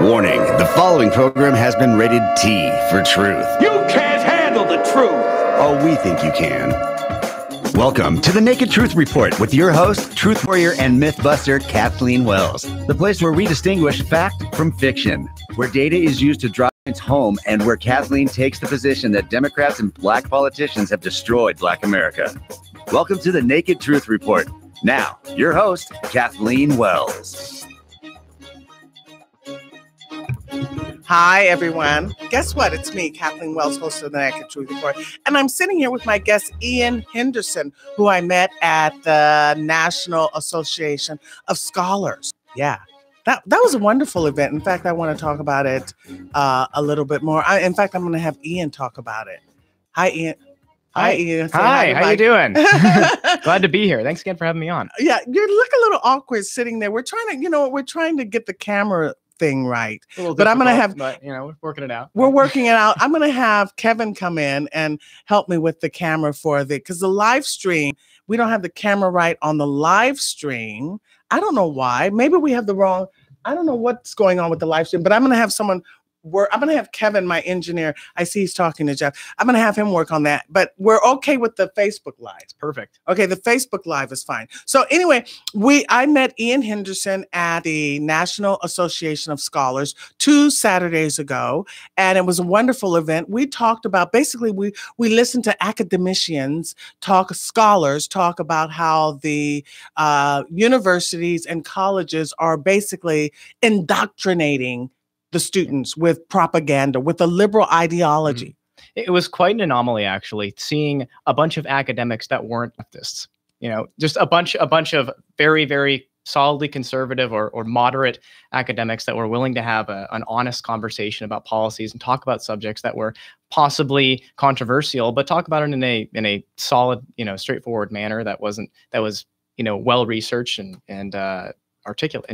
Warning, the following program has been rated T for truth. You can't handle the truth. Oh, we think you can. Welcome to the Naked Truth Report with your host, truth warrior and mythbuster, Kathleen Wells. The place where we distinguish fact from fiction, where data is used to drive points home, and where Kathleen takes the position that Democrats and black politicians have destroyed Black America. Welcome to the Naked Truth Report. Now, your host, Kathleen Wells. Hi, everyone. Guess what? It's me, Kathleen Wells, host of the Naked Truth Report. And I'm sitting here with my guest, Ian Henderson, who I met at the National Association of Scholars. Yeah, that was a wonderful event. In fact, I want to talk about it a little bit more. In fact, I'm going to have Ian talk about it. Hi, Ian. Hi, Ian. Hi, how you doing? Glad to be here. Thanks again for having me on. Yeah, you look a little awkward sitting there. We're trying to get the camera thing right, but I'm gonna have, we're working it out. We're working it out. I'm gonna have Kevin come in and help me with the camera because the live stream, we don't have the camera right on the live stream. I don't know why. Maybe we have the wrong. I don't know what's going on with the live stream, but I'm gonna have someone. I'm going to have Kevin, my engineer. I see he's talking to Jeff. I'm going to have him work on that, but we're okay with the Facebook Live. It's perfect. Okay, the Facebook Live is fine. So anyway, I met Ian Henderson at the National Association of Scholars 2 Saturdays ago, and it was a wonderful event. We talked about, basically, we listened to academicians, scholars talk about how the universities and colleges are basically indoctrinating the students with propaganda, with a liberal ideology. It was quite an anomaly, actually, seeing a bunch of academics that weren't leftists. Just a bunch of very, very solidly conservative or moderate academics that were willing to have an honest conversation about policies and talk about subjects that were possibly controversial, but talk about it in a solid, straightforward manner that was well researched and articulate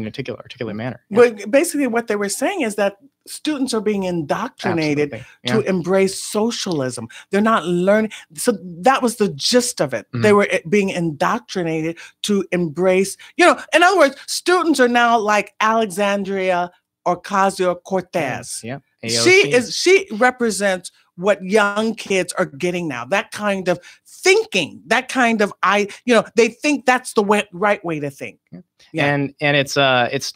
manner. Well, basically what they were saying is that students are being indoctrinated to embrace socialism. They're not learning. So that was the gist of it. Mm-hmm. They were being indoctrinated to embrace, in other words, students are now like Alexandria Ocasio-Cortez. Yeah. She represents what young kids are getting now, that kind of thinking, that kind of, they think that's the right way to think. Yeah. And it's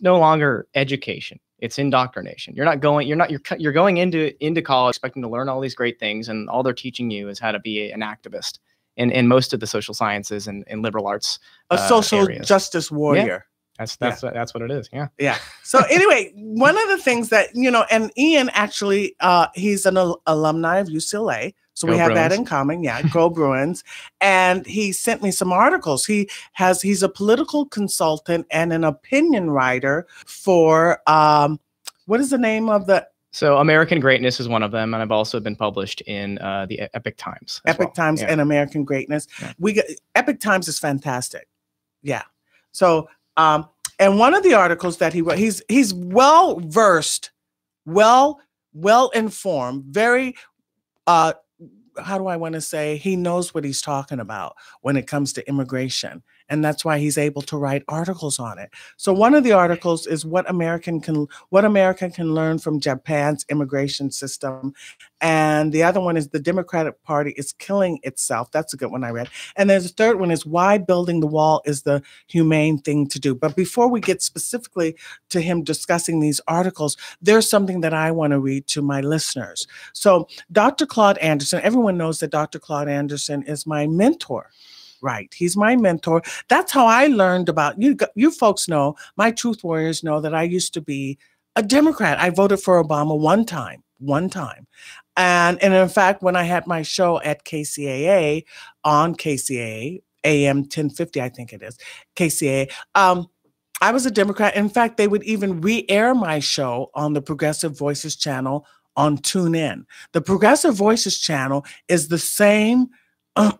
no longer education. It's indoctrination. You're going into college expecting to learn all these great things, and all they're teaching you is how to be an activist in most of the social sciences and liberal arts. A social areas. Justice warrior. Yeah. That's what it is. Yeah. Yeah. So anyway, one of the things that, and Ian actually, he's an alumni of UCLA. So we have that in common. Yeah. Go Bruins. And he sent me some articles. He's a political consultant and an opinion writer for, what is the name of the? So American Greatness is one of them. And I've also been published in the Epic Times. Times and American Greatness. Yeah. Epic Times is fantastic. Yeah. So, and one of the articles that he wrote, he's well versed, well informed, very, how do I want to say, he knows what he's talking about when it comes to immigration. And that's why he's able to write articles on it. So one of the articles is what America can learn from Japan's immigration system. And the other one is the Democratic Party is killing itself. That's a good one I read. And there's a third one is why building the wall is the humane thing to do. But before we get specifically to him discussing these articles, there's something that I want to read to my listeners. So Dr. Claude Anderson, everyone knows that Dr. Claude Anderson is my mentor. Right. He's my mentor. That's how I learned about you. You folks know, my truth warriors know that I used to be a Democrat. I voted for Obama one time. And in fact, when I had my show at KCAA on KCAA, AM 1050, I think it is, KCAA, I was a Democrat. In fact, they would even re-air my show on the Progressive Voices channel on TuneIn. The Progressive Voices channel is the same.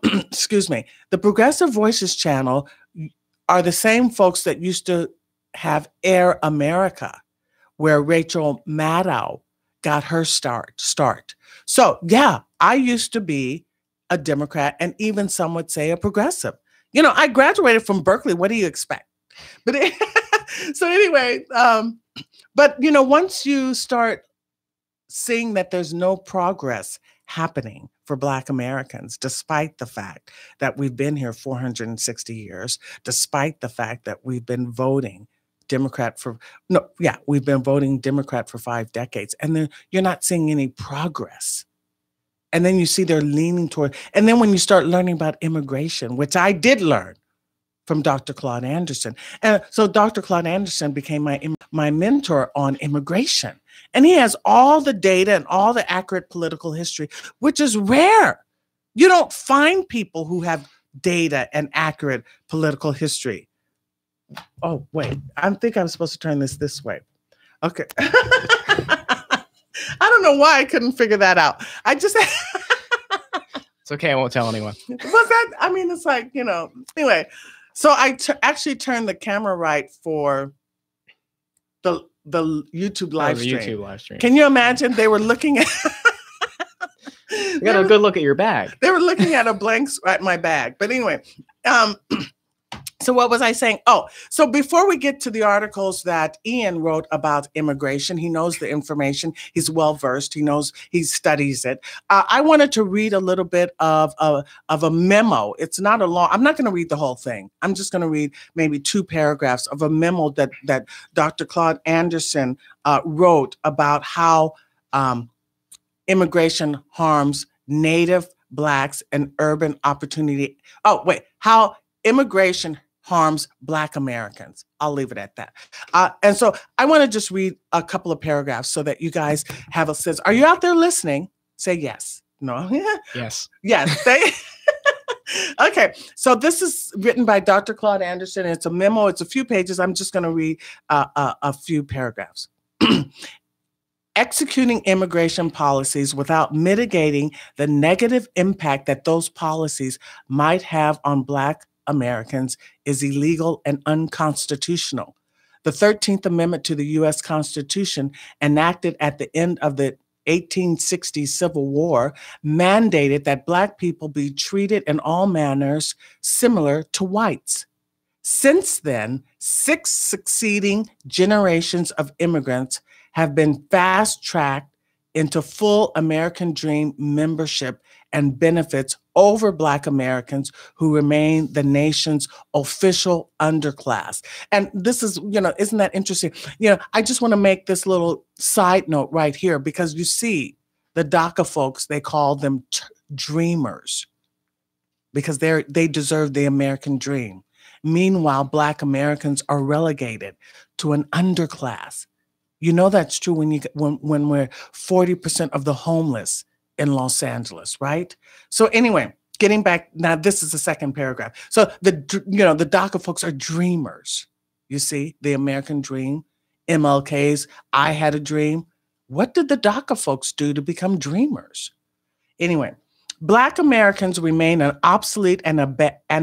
Excuse me. The Progressive Voices channel are the same folks that used to have Air America, where Rachel Maddow got her start. So yeah, I used to be a Democrat, and even some would say a progressive. I graduated from Berkeley. What do you expect? But so anyway, But, you know, once you start seeing that there's no progress happening for Black Americans, despite the fact that we've been here 460 years, despite the fact that we've been voting Democrat for, no, yeah, we've been voting Democrat for 5 decades, and then you're not seeing any progress. And then you see they're leaning toward, and then when you start learning about immigration, which I did learn from Dr. Claude Anderson. And so Dr. Claude Anderson became my mentor on immigration. And he has all the data and all the accurate political history, which is rare. You don't find people who have data and accurate political history. Oh, wait, I think I'm supposed to turn this way. Okay. I don't know why I couldn't figure that out. I just... It's okay, I won't tell anyone. Was that, I mean, it's like, you know, anyway. So I actually turned the camera right for the YouTube live stream. YouTube live stream. Can you imagine? They were looking at... You got a good look at your bag. They were looking at at my bag. But anyway, so what was I saying? Oh, so before we get to the articles that Ian wrote about immigration, he knows the information. He's well-versed. He knows, he studies it. I wanted to read a little bit of a memo. It's not a long, I'm not going to read the whole thing. I'm just going to read maybe 2 paragraphs of a memo that Dr. Claude Anderson wrote about how immigration harms Native, Blacks, and urban opportunity. Oh, wait, how immigration harms Black Americans. I'll leave it at that. And so I want to just read a couple of paragraphs so that you guys have a sense. Are you out there listening? Say yes. No? Yes. Yes. Okay. So this is written by Dr. Claude Anderson. It's a memo. It's a few pages. I'm just going to read a few paragraphs. Executing immigration policies without mitigating the negative impact that those policies might have on Black Americans is illegal and unconstitutional. The 13th Amendment to the U.S. Constitution, enacted at the end of the 1860 Civil War, mandated that Black people be treated in all manners similar to whites. Since then, 6 succeeding generations of immigrants have been fast-tracked into full American Dream membership and benefits over Black Americans who remain the nation's official underclass. And this is, you know, isn't that interesting? You know, I just want to make this little side note right here, because you see the DACA folks, they call them dreamers because they deserve the American dream. Meanwhile, Black Americans are relegated to an underclass. You know that's true when we're 40% of the homeless in Los Angeles, right? So anyway, getting back, now this is the second paragraph. So the DACA folks are dreamers. You see, the American dream, MLK's I Had a Dream. What did the DACA folks do to become dreamers? Anyway, Black Americans remain an obsolete and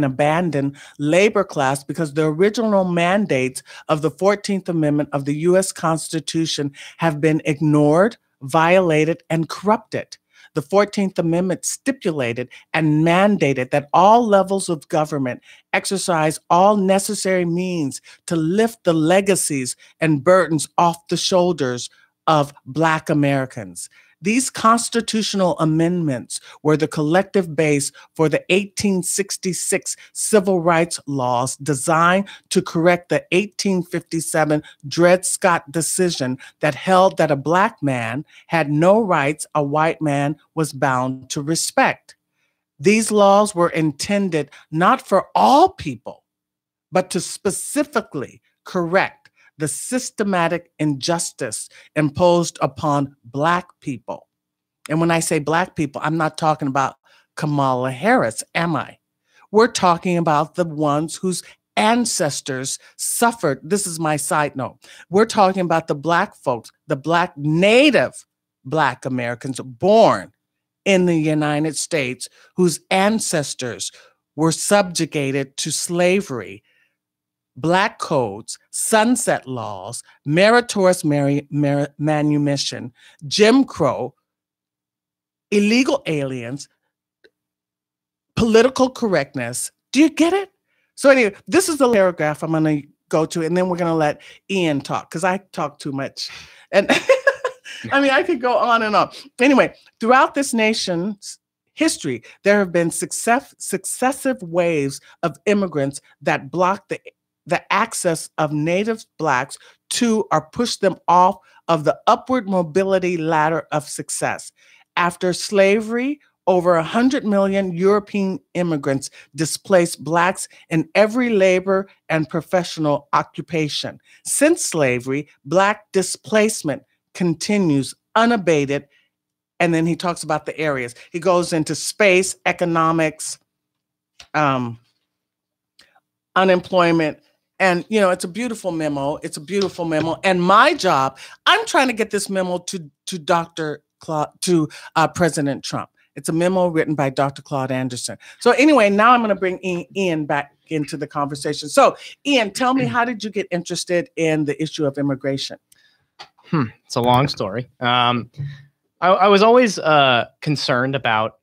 abandoned labor class because the original mandates of the 14th Amendment of the U.S. Constitution have been ignored, violated, and corrupted. The 14th Amendment stipulated and mandated that all levels of government exercise all necessary means to lift the legacies and burdens off the shoulders of Black Americans. These constitutional amendments were the collective base for the 1866 civil rights laws designed to correct the 1857 Dred Scott decision that held that a Black man had no rights a white man was bound to respect. These laws were intended not for all people, but to specifically correct the systematic injustice imposed upon Black people. And when I say Black people, I'm not talking about Kamala Harris, am I? We're talking about the ones whose ancestors suffered. This is my side note. We're talking about the Black folks, the Black Native Black Americans born in the United States whose ancestors were subjugated to slavery, Black codes, sunset laws, meritorious manumission, Jim Crow, illegal aliens, political correctness. Do you get it? So anyway, this is the paragraph I'm going to go to, and then we're going to let Ian talk because I talk too much. And I mean, I could go on and on. Anyway, throughout this nation's history, there have been successive waves of immigrants that block the access of Native Blacks to or push them off of the upward mobility ladder of success. After slavery, over 100 million European immigrants displaced Blacks in every labor and professional occupation. Since slavery, Black displacement continues unabated. And then he talks about the areas. He goes into space, economics, unemployment. And, you know, it's a beautiful memo. It's a beautiful memo. And my job, I'm trying to get this memo to President Trump. It's a memo written by Dr. Claude Anderson. So anyway, now I'm going to bring Ian back into the conversation. So Ian, tell me, how did you get interested in the issue of immigration? It's a long story. I was always concerned about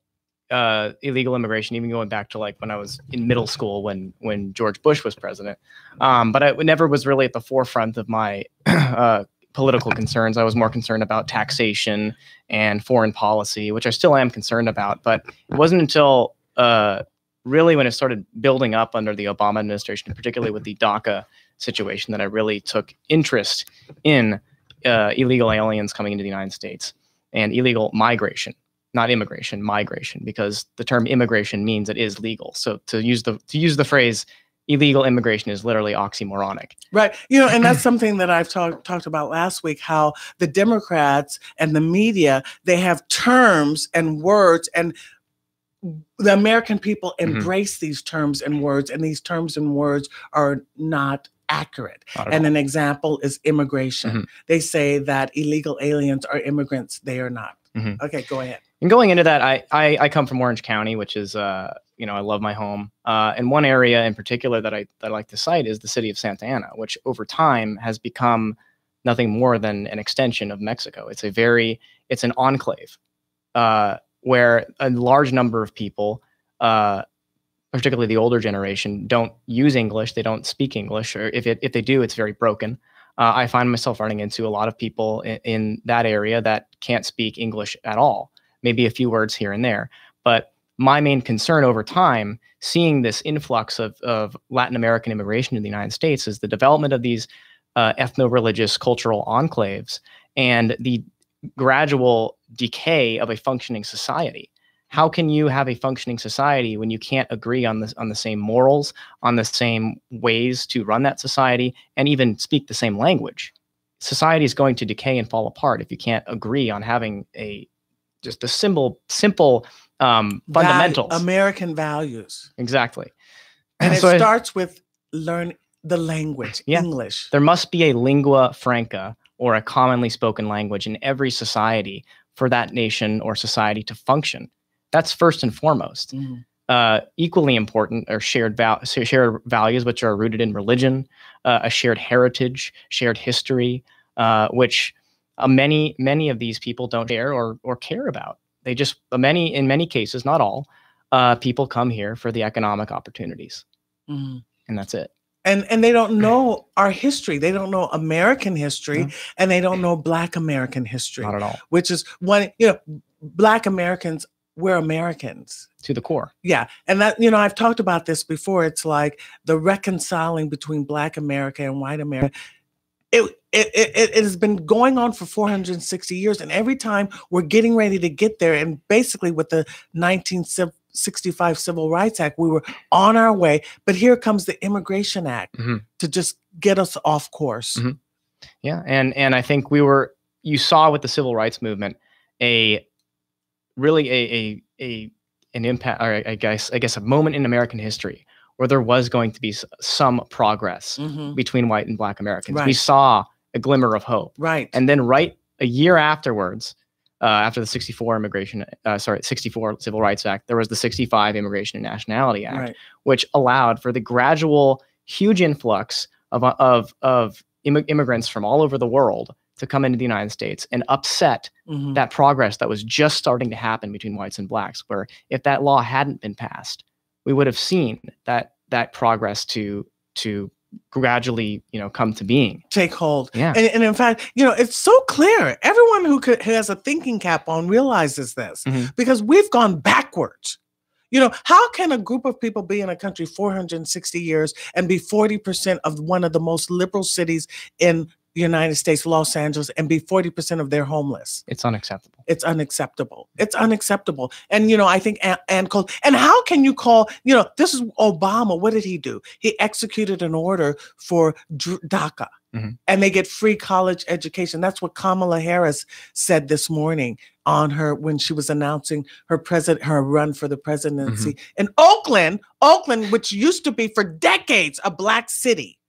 illegal immigration, even going back to like when I was in middle school when George Bush was president. But I never was really at the forefront of my political concerns. I was more concerned about taxation and foreign policy, which I still am concerned about. But it wasn't until really when it started building up under the Obama administration, particularly with the DACA situation, that I really took interest in illegal aliens coming into the United States and illegal migration. Not immigration, migration, because the term immigration means it is legal. So to use the phrase illegal immigration is literally oxymoronic. Right. You know, and that's something that I've talked about last week, how the Democrats and the media, they have terms and words, and the American people embrace these terms and words, and these terms and words are not accurate. And an example is immigration. They say that illegal aliens are immigrants. They are not. Okay, go ahead. And going into that, I come from Orange County, which is, you know, I love my home. And one area in particular that I like to cite is the city of Santa Ana, which over time has become nothing more than an extension of Mexico. It's an enclave where a large number of people, particularly the older generation, don't use English. They don't speak English, or if they do, it's very broken. I find myself running into a lot of people in that area that can't speak English at all, maybe a few words here and there. But my main concern over time, seeing this influx of Latin American immigration in the United States, is the development of these ethno-religious cultural enclaves and the gradual decay of a functioning society. How can you have a functioning society when you can't agree on the same morals, on the same ways to run that society, and even speak the same language? Society is going to decay and fall apart if you can't agree on having just the simple fundamentals. American values. Exactly. And it starts with learn the language, English. There must be a lingua franca, or a commonly spoken language, in every society for that nation or society to function. That's first and foremost. Equally important are shared values, which are rooted in religion, a shared heritage, shared history, which many of these people don't share or care about. They just, in many cases, not all, people come here for the economic opportunities, and that's it. And they don't know our history. They don't know American history, and they don't know Black American history. Not at all. Which is Black Americans, we're Americans. To the core. Yeah. And that, I've talked about this before. It's like the reconciling between Black America and white America. It has been going on for 460 years. And every time we're getting ready to get there, and basically with the 1965 Civil Rights Act, we were on our way. But here comes the Immigration Act to just get us off course. Yeah. And I think you saw with the Civil Rights Movement, an impact, or I guess a moment in American history where there was going to be some progress between white and Black Americans. Right. We saw a glimmer of hope. Right. And then right a year afterwards, after the 64 Civil Rights Act, there was the 65 Immigration and Nationality Act, which allowed for the gradual huge influx of immigrants from all over the world to come into the United States and upset that progress that was just starting to happen between whites and Blacks, where if that law hadn't been passed, we would have seen that progress to gradually, come to being. Take hold. Yeah. And in fact, it's so clear. Everyone who has a thinking cap on realizes this because we've gone backwards. How can a group of people be in a country 460 years and be 40% of one of the most liberal cities in the United States, Los Angeles, and be 40% of their homeless? It's unacceptable. It's unacceptable. It's unacceptable. And, I think Ann called, and how can you call, this is Obama. What did he do? He executed an order for DACA. And they get free college education. That's what Kamala Harris said this morning when she was announcing her run for the presidency in Oakland, which used to be for decades a Black city,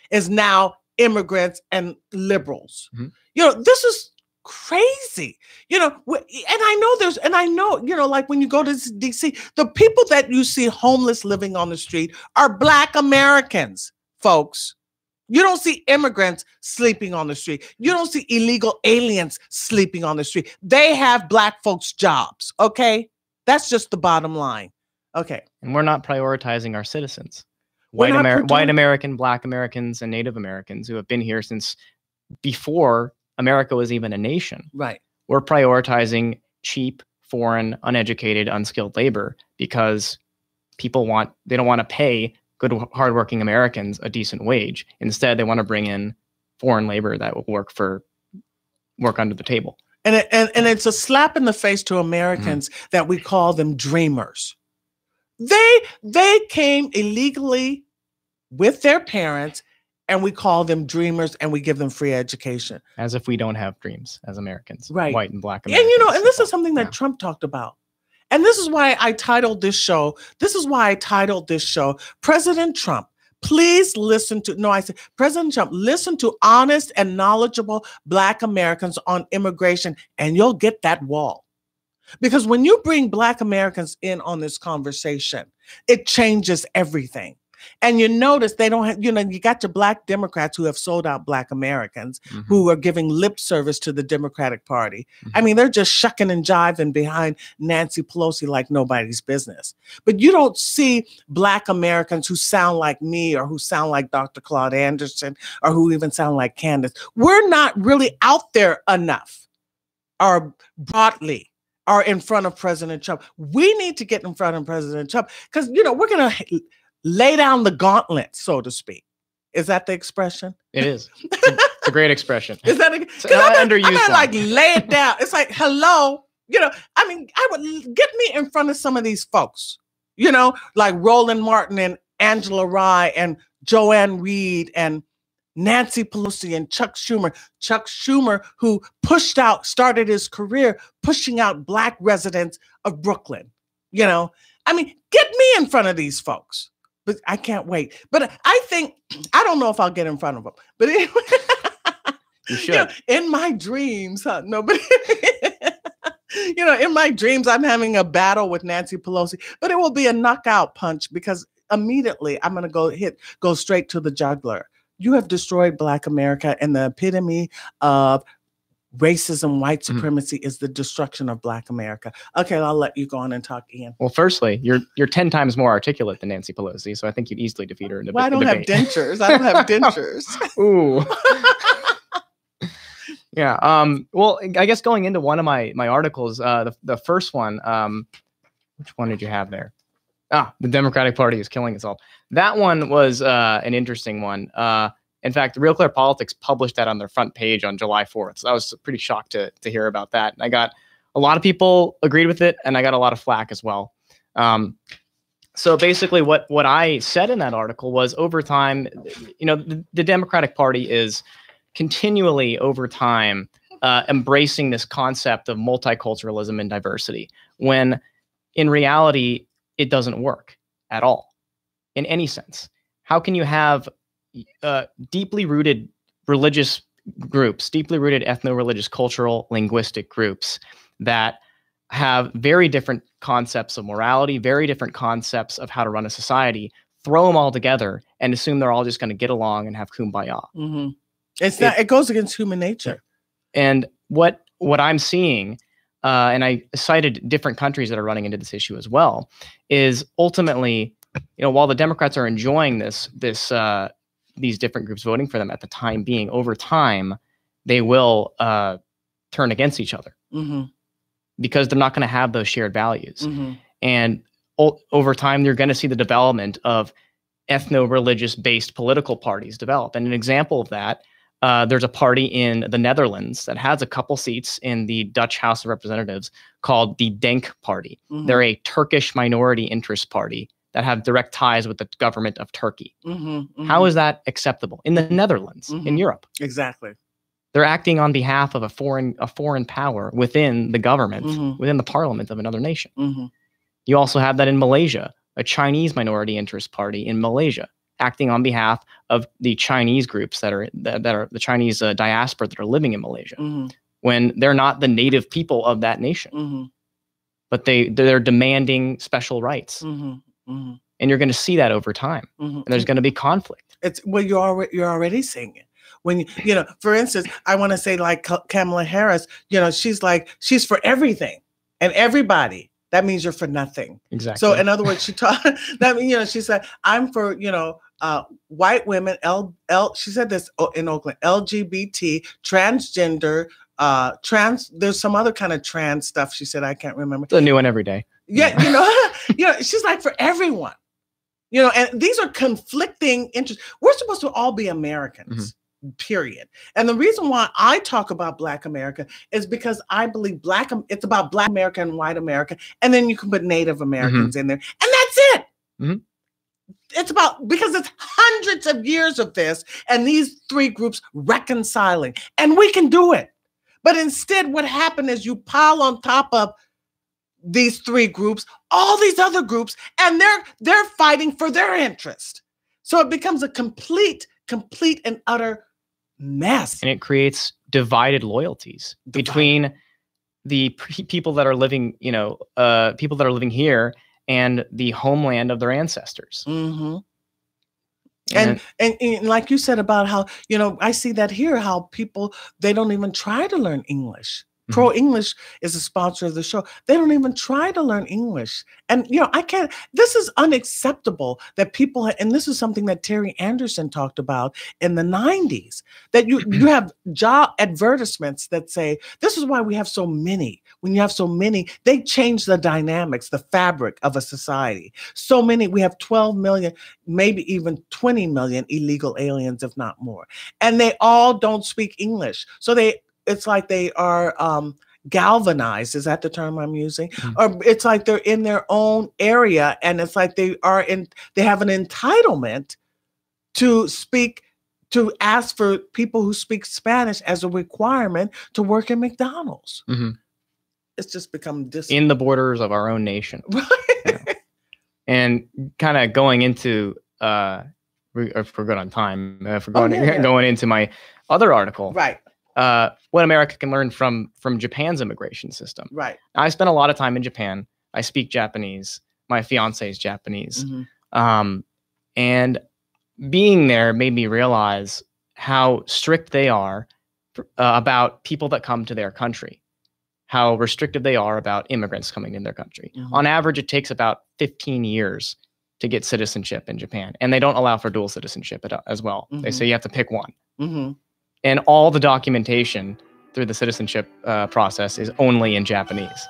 is now immigrants and liberals. This is crazy. And I know, like when you go to DC, the people that you see homeless living on the street are Black Americans, folks. You don't see immigrants sleeping on the street. You don't see illegal aliens sleeping on the street. They have Black folks' jobs, okay? That's just the bottom line, okay? And we're not prioritizing our citizens. White American, Black Americans, and Native Americans who have been here since before America was even a nation. Right. We're prioritizing cheap, foreign, uneducated, unskilled labor because people they don't want to pay good, hardworking Americans a decent wage. Instead, they want to bring in foreign labor that will work under the table. And it's a slap in the face to Americans that we call them dreamers. They came illegally with their parents, and we call them dreamers, and we give them free education. As if we don't have dreams as Americans, right? White and Black Americans. And and this is something that Trump talked about. And this is why I titled this show, President Trump, please listen to, I said, President Trump, listen to honest and knowledgeable Black Americans on immigration, and you'll get that wall. Because when you bring Black Americans in on this conversation, it changes everything. And you notice they don't have, you got your Black Democrats who have sold out Black Americans who are giving lip service to the Democratic Party. I mean, they're just shucking and jiving behind Nancy Pelosi like nobody's business. But you don't see Black Americans who sound like me or who sound like Dr. Claude Anderson or who even sound like Candace. We're not really out there enough or broadly or in front of President Trump. We need to get in front of President Trump because, we're going to lay down the gauntlet, so to speak. Is that the expression? It is. It's a great expression. Is that I'm gonna like lay it down. It's like, hello, I would get me in front of some of these folks, like Roland Martin and Angela Rye and Joanne Reed and Nancy Pelosi and Chuck Schumer. Chuck Schumer, who started his career pushing out Black residents of Brooklyn. Get me in front of these folks. But I can't wait. But I don't know if I'll get in front of them. But anyway, you should. In my dreams, nobody. In my dreams, I'm having a battle with Nancy Pelosi, but it will be a knockout punch because immediately I'm going to go straight to the jugular. You have destroyed Black America, and the epitome of racism, white supremacy is the destruction of Black America. Okay, I'll let you go on and talk, Ian. Well, firstly, you're 10 times more articulate than Nancy Pelosi, so I think you'd easily defeat her in I don't have dentures. I don't have dentures. Ooh. Yeah. Well, I guess going into one of my articles, the first one, which one did you have there? The Democratic Party is killing itself. That one was an interesting one. In fact, Real Clear Politics published that on their front page on July 4th. So I was pretty shocked to hear about that. And I got a lot of people agreed with it, and I got a lot of flack as well. So basically what I said in that article was over time, the Democratic Party is continually over time embracing this concept of multiculturalism and diversity, when in reality, it doesn't work at all in any sense. How can you have deeply rooted religious groups, deeply rooted ethno-religious, cultural, linguistic groups that have very different concepts of morality, very different concepts of how to run a society, throw them all together and assume they're all just going to get along and have kumbaya? Mm-hmm. It goes against human nature. And what I'm seeing, and I cited different countries that are running into this issue as well, is ultimately while the Democrats are enjoying these different groups voting for them at the time being, over time, they will turn against each other because they're not going to have those shared values. And over time, you're going to see the development of ethno-religious based political parties develop. And an example of that, there's a party in the Netherlands that has a couple seats in the Dutch House of Representatives called the Denk Party. They're a Turkish minority interest party that have direct ties with the government of Turkey. How is that acceptable in the Netherlands, in Europe? Exactly. They're acting on behalf of a foreign power within the government, within the parliament of another nation. You also have that in Malaysia, a Chinese minority interest party in Malaysia, acting on behalf of the Chinese groups that are the Chinese diaspora that are living in Malaysia, when they're not the native people of that nation, but they're demanding special rights. And you're going to see that over time, and there's going to be conflict. You're already seeing it. When for instance, I want to say like Kamala Harris, she's for everything and everybody. That means you're for nothing. Exactly. So in other words, she said, I'm for, white women, she said this in Oakland, LGBT, transgender, there's some other kind of trans stuff. She said, I can't remember. It's a new one every day. Yeah. She's like for everyone, and these are conflicting interests. We're supposed to all be Americans. Period. And the reason why I talk about Black America is because I believe it's about Black America and white America, and then you can put Native Americans in there, and that's it. It's because it's hundreds of years of this and these three groups reconciling, and we can do it. But instead, what happened is you pile on top of these three groups all these other groups, and they're fighting for their interest. So it becomes a complete and utter mess. And it creates divided loyalties between the people that are living, people that are living here and the homeland of their ancestors. And like you said about how, I see that here, how people, they don't even try to learn English. Pro English is a sponsor of the show. They don't even try to learn English. And, this is unacceptable that people, and this is something that Terry Anderson talked about in the 90s, that you have job advertisements that say, this is why we have so many. When you have so many, they change the dynamics, the fabric of a society. So many, we have 12 million, maybe even 20 million illegal aliens, if not more. And they all don't speak English. So it's like they are galvanized. Is that the term I'm using? Or it's like they're in their own area, and it's like they have an entitlement to ask for people who speak Spanish as a requirement to work in McDonald's. It's just become in the borders of our own nation. And kind of going into if we're good on time, going into my other article. Right. What America can learn from Japan's immigration system. Right. I spent a lot of time in Japan. I speak Japanese. My fiance is Japanese. And being there made me realize how strict they are about people that come to their country, how restrictive they are about immigrants coming in their country. On average, it takes about 15 years to get citizenship in Japan. And they don't allow for dual citizenship as well. They say you have to pick one. And all the documentation through the citizenship process is only in Japanese.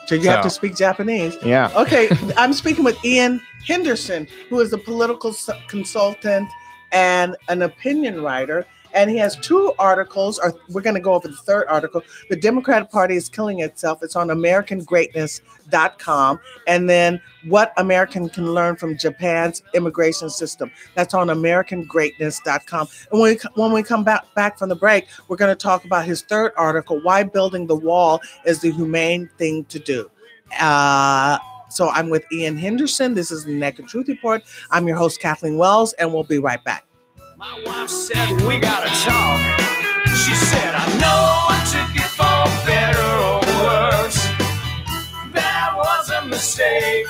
So you have to speak Japanese. Yeah. Okay. I'm speaking with Ian Henderson, who is a political consultant and an opinion writer. And he has two articles, or we're going to go over the third article. The Democratic Party is killing itself. It's on AmericanGreatness.com. And then What American Can Learn from Japan's Immigration System. That's on AmericanGreatness.com. And when we come back from the break, we're going to talk about his third article, Why Building the Wall is the Humane Thing to Do. So I'm with Ian Henderson. This is the Naked Truth Report. I'm your host, Kathleen Wells, and we'll be right back. My wife said we gotta talk. She said I know I took it for better or worse. That was a mistake.